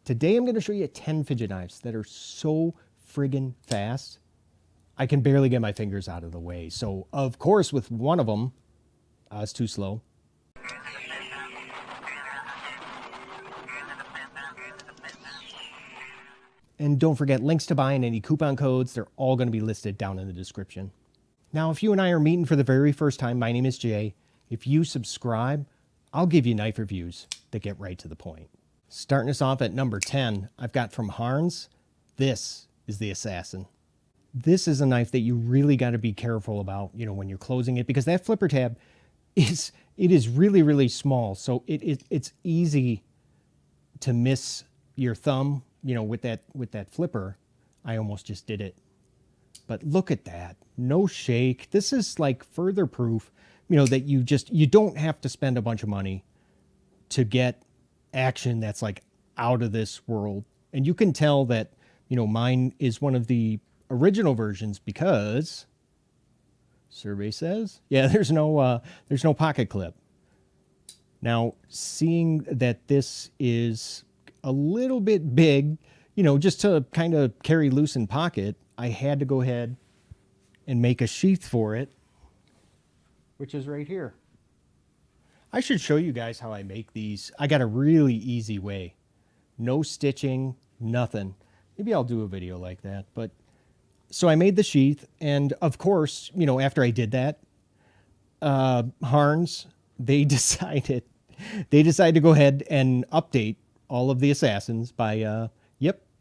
Today I'm going to show you 10 fidget knives that are so friggin' fast, I can barely get my fingers out of the way. So, of course, with one of them, I was too slow. And don't forget, links to buy and any coupon codes, they're all going to be listed down in the description. Now, if you and I are meeting for the very first time, my name is Jay. If you subscribe, I'll give you knife reviews that get right to the point. Starting us off at number 10, I've got from Harns. This is the Assassin. This is a knife that you really got to be careful about, when you're closing it, because that flipper tab is really, really small. So it's easy to miss your thumb, with that flipper. I almost just did it. But look at that. No shake. This is like further proof, that you don't have to spend a bunch of money to get action that's like out of this world. And you can tell that, mine is one of the original versions because survey says, yeah, there's no pocket clip. Now, seeing that this is a little bit big, just to kind of carry loose in pocket, I had to go ahead and make a sheath for it, which is right here. I should show you guys how I make these. I got a really easy way. No stitching, nothing. Maybe I'll do a video like that. But so I made the sheath, and of course, after I did that, Harns, they decided to go ahead and update all of the Assassins by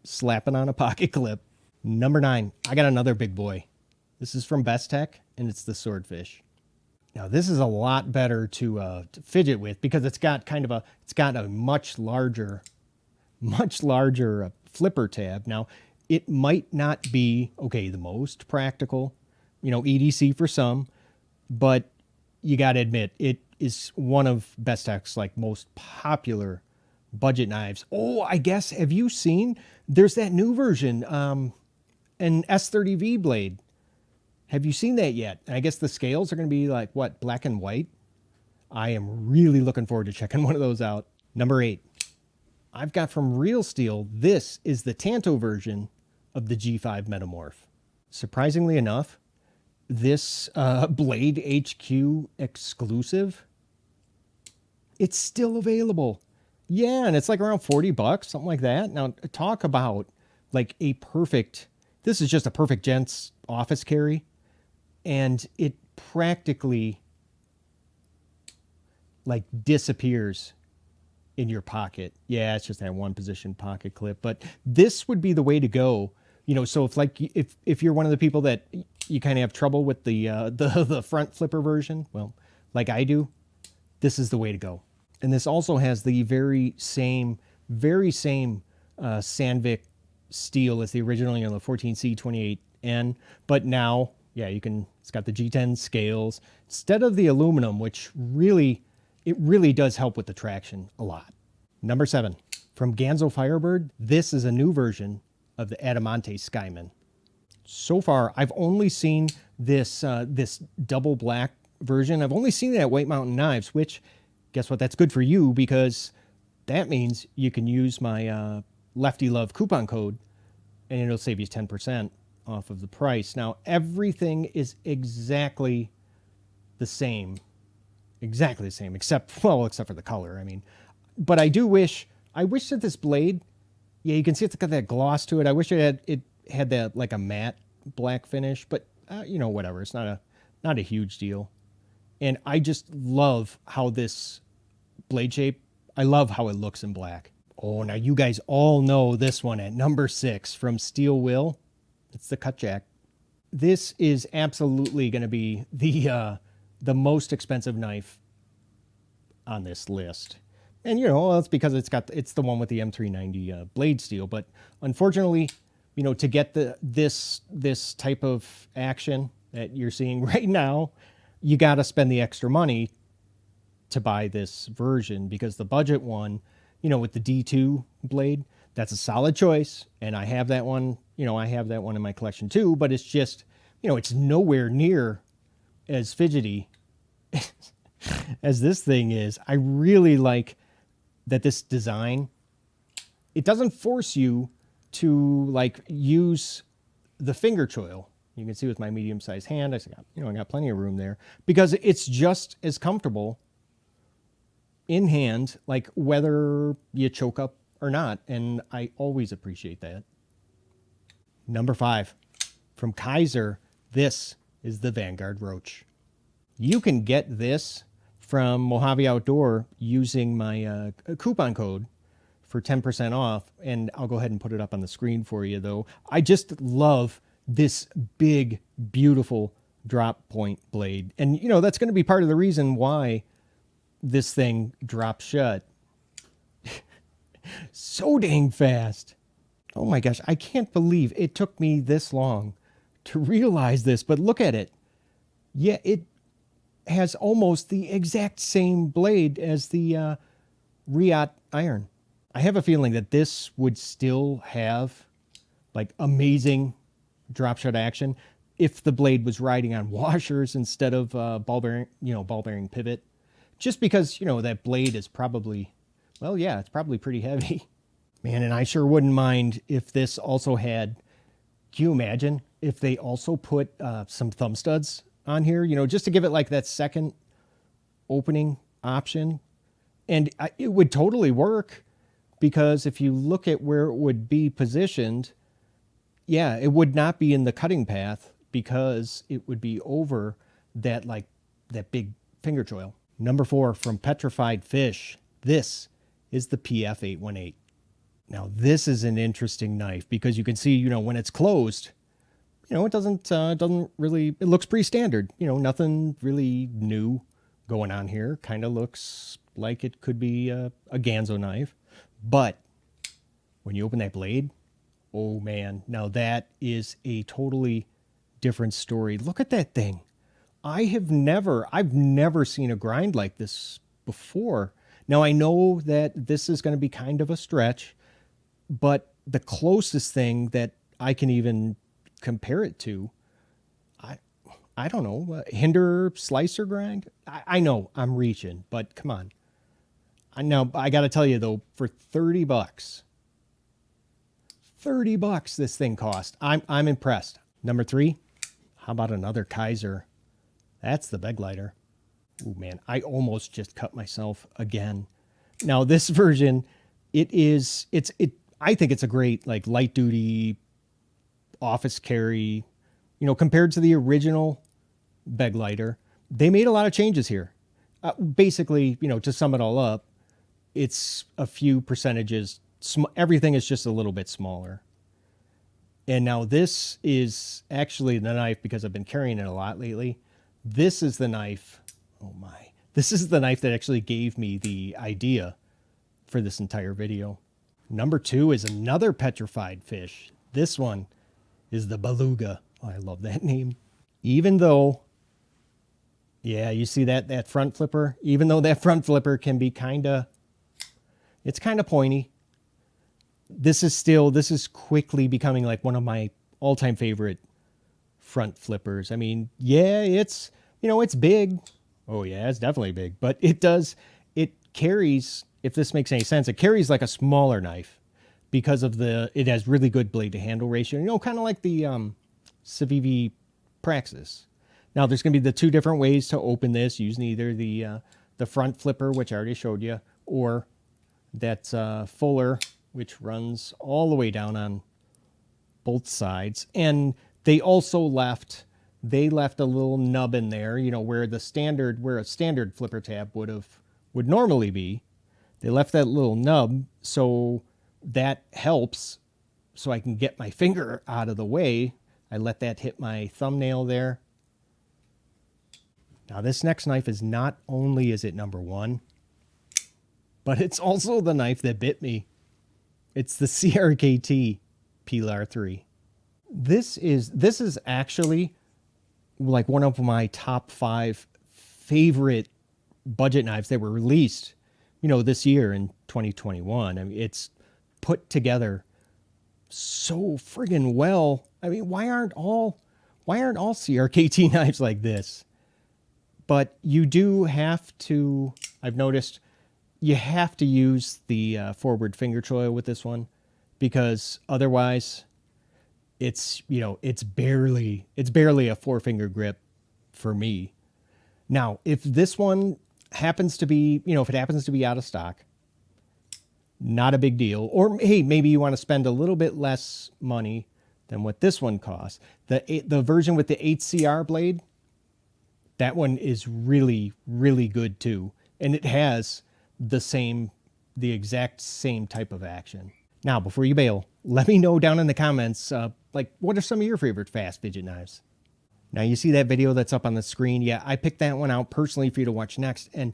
slapping on a pocket clip. Number 9, I got another big boy. This is from Best Tech, and it's the Swordfish. Now this is a lot better to fidget with because it's got a much larger flipper tab. Now it might not be the most practical, EDC for some, but you got to admit it is one of Best Tech's most popular budget knives. Oh, I guess, have you seen? There's that new version, an S30V blade. Have you seen that yet? I guess the scales are going to be black and white. I am really looking forward to checking one of those out. Number 8, I've got from Real Steel. This is the Tanto version of the G5 Metamorph. Surprisingly enough, this Blade HQ exclusive, it's still available. Yeah, and it's around $40, something like that. Now, talk about this is just a perfect gents office carry. And it practically disappears in your pocket. Yeah, it's just that one position pocket clip, but this would be the way to go. So if you're one of the people that you kind of have trouble with the front flipper version, well, like I do, this is the way to go. And this also has the very same Sandvik steel as the original, the 14C28N, but now, yeah, it's got the G10 scales instead of the aluminum, which really does help with the traction a lot. Number 7, from Ganzo Firebird, this is a new version of the Adamante Skyman. So far, I've only seen this double black version. I've only seen it at White Mountain Knives, which, guess what? That's good for you because that means you can use my Lefty Love coupon code and it'll save you 10% off of the price. Now, everything is exactly the same, except for the color. But I wish that this blade, yeah, you can see it's got that gloss to it. I wish it had that a matte black finish, but whatever. It's not a huge deal. And I just love how this blade shape, I love how it looks in black. Oh, now you guys all know this one at number 6 from Steel Will. It's the Cutjack. This is absolutely going to be the most expensive knife on this list. And, that's because it's the one with the M390 blade steel. But unfortunately, to get this type of action that you're seeing right now, you got to spend the extra money to buy this version because the budget one, with the D2 blade, that's a solid choice. And I have that one, in my collection too, but it's just, it's nowhere near as fidgety as this thing is. I really like that this design it doesn't force you to like use the finger choil. You can see with my medium-sized hand, I got plenty of room there because it's just as comfortable in hand, like whether you choke up or not. And I always appreciate that. Number 5 from Kaiser. This is the Vanguard Roach. You can get this from Mojave Outdoor using my coupon code for 10% off. And I'll go ahead and put it up on the screen for you though. I just love this big, beautiful drop point blade. And you know, that's going to be part of the reason why this thing drops shut so dang fast. Oh my gosh, I can't believe it took me this long to realize this, but look at it. Yeah, it has almost the exact same blade as the Riot iron. I have a feeling that this would still have like amazing drop shot action if the blade was riding on washers instead of ball bearing pivot. Just because, you know, that blade is probably, well, yeah, it's probably pretty heavy. Man, and I sure wouldn't mind if this also had, can you imagine if they also put some thumb studs on here, you know, just to give it like that second opening option. And it would totally work because if you look at where it would be positioned, yeah, it would not be in the cutting path because it would be over that, like, that big finger choil. Number 4 from Petrified Fish. This is the PF818. Now, this is an interesting knife because you can see, you know, when it's closed, you know, it doesn't really, it looks pretty standard. You know, nothing really new going on here. Kind of looks like it could be a ganzo knife. But when you open that blade, oh man, now that is a totally different story. Look at that thing. I've never seen a grind like this before. Now I know that this is going to be kind of a stretch, but the closest thing that I can even compare it to, I don't know, Hinder slicer grind. I know I'm reaching, but come on. Now I got to tell you though, for $30, this thing cost. I'm impressed. Number 3, how about another Kaiser? That's the beg lighter. Oh man, I almost just cut myself again. Now this version, I think it's a great like light duty office carry, you know, compared to the original beg lighter. They made a lot of changes here. Basically, you know, to sum it all up, it's a few percentages. Everything is just a little bit smaller. And now this is actually the knife, because I've been carrying it a lot lately. This is the knife. Oh my. This is the knife that actually gave me the idea for this entire video. Number 2 is another petrified fish. This one is the beluga. Oh, I love that name. Even though, yeah, you see that front flipper? Even though that front flipper can be it's kind of pointy. This is quickly becoming like one of my all-time favorite front flippers. I mean, yeah, it's, you know, it's big. Oh yeah, it's definitely big, but it carries, if this makes any sense, it carries like a smaller knife because of it has really good blade to handle ratio, you know, kind of like the Civivi Praxis. Now there's going to be the 2 different ways to open this, using either the front flipper, which I already showed you, or that fuller, which runs all the way down on both sides. And they also left a little nub in there, you know, where a standard flipper tab would normally be. They left that little nub, so that helps, so I can get my finger out of the way. I let that hit my thumbnail there. Now this next knife is not only is it number 1, but it's also the knife that bit me. It's the CRKT Pilar 3. This is actually like one of my top 5 favorite budget knives that were released, you know, this year in 2021. I mean, it's put together so friggin' well. I mean, why aren't all CRKT knives like this? But you do have to, I've noticed, you have to use the forward finger choil with this one, because otherwise it's, you know, it's barely a 4-finger grip for me. Now, if this one happens to be, you know, if it happens to be out of stock, not a big deal. Or hey, maybe you want to spend a little bit less money than what this one costs. The version with the 8CR blade, that one is really, really good too. And it has the exact same type of action. Now, before you bail, let me know down in the comments, like, what are some of your favorite fast fidget knives? Now, you see that video that's up on the screen? Yeah, I picked that one out personally for you to watch next. And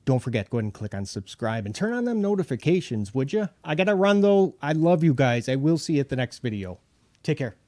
don't forget, go ahead and click on subscribe and turn on them notifications, would you? I gotta run though. I love you guys. I will see you at the next video. Take care.